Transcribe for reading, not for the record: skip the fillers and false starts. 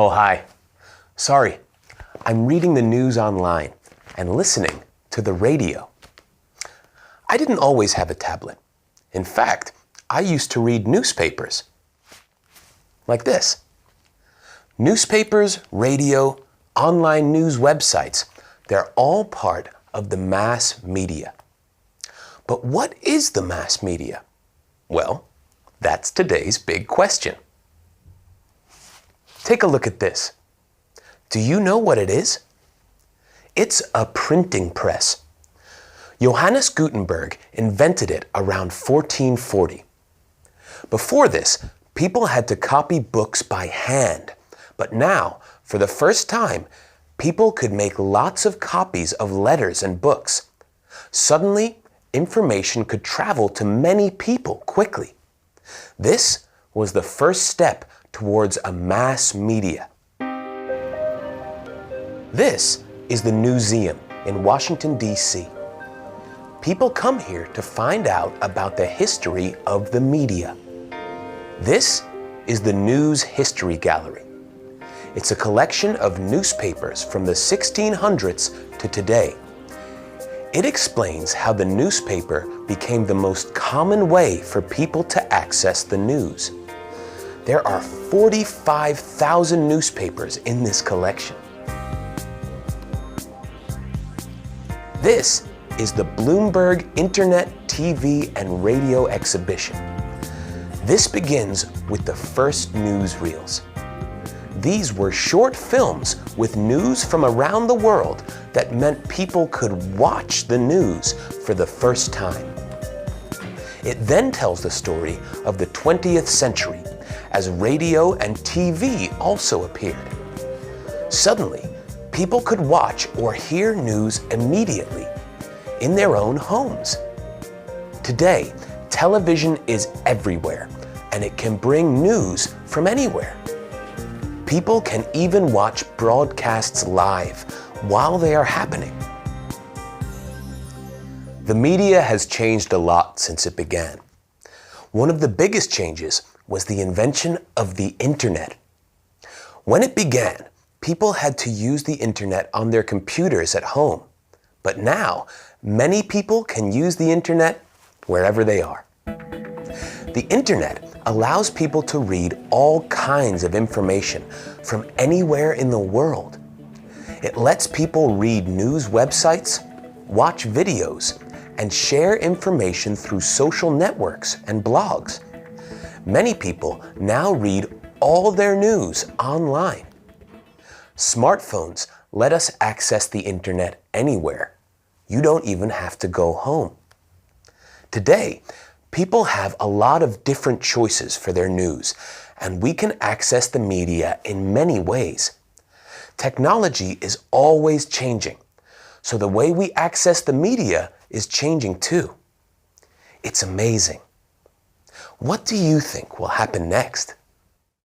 Oh, hi. Sorry, I'm reading the news online and listening to the radio. I didn't always have a tablet. In fact, I used to read newspapers. Like this. Newspapers, radio, online news websites, they're all part of the mass media. But what is the mass media? Well, that's today's big question. Take a look at this. Do you know what it is? It's a printing press. Johannes Gutenberg invented it around 1440. Before this, people had to copy books by hand, but now, for the first time, people could make lots of copies of letters and books. Suddenly, information could travel to many people quickly. This was the first step towards a mass media. This is the Newseum in Washington, D.C. People come here to find out about the history of the media. This is the News History Gallery. It's a collection of newspapers from the 1600s to today. It explains how the newspaper became the most common way for people to access the news. There are 45,000 newspapers in this collection. This is the Bloomberg Internet, TV, and Radio Exhibition. This begins with the first newsreels. These were short films with news from around the world that meant people could watch the news for the first time. It then tells the story of the 20th century as radio and TV also appeared. Suddenly, people could watch or hear news immediately in their own homes. Today, television is everywhere, and it can bring news from anywhere. People can even watch broadcasts live while they are happening. The media has changed a lot since it began. One of the biggest changes was the invention of the internet. When it began, people had to use the internet on their computers at home. But now, many people can use the internet wherever they are. The internet allows people to read all kinds of information from anywhere in the world. It lets people read news websites, watch videos, and share information through social networks and blogs. Many people now read all their news online. Smartphones let us access the internet anywhere. You don't even have to go home. Today, people have a lot of different choices for their news, and we can access the media in many ways. Technology is always changing, so the way we access the media is changing too. It's amazing. What do you think will happen next?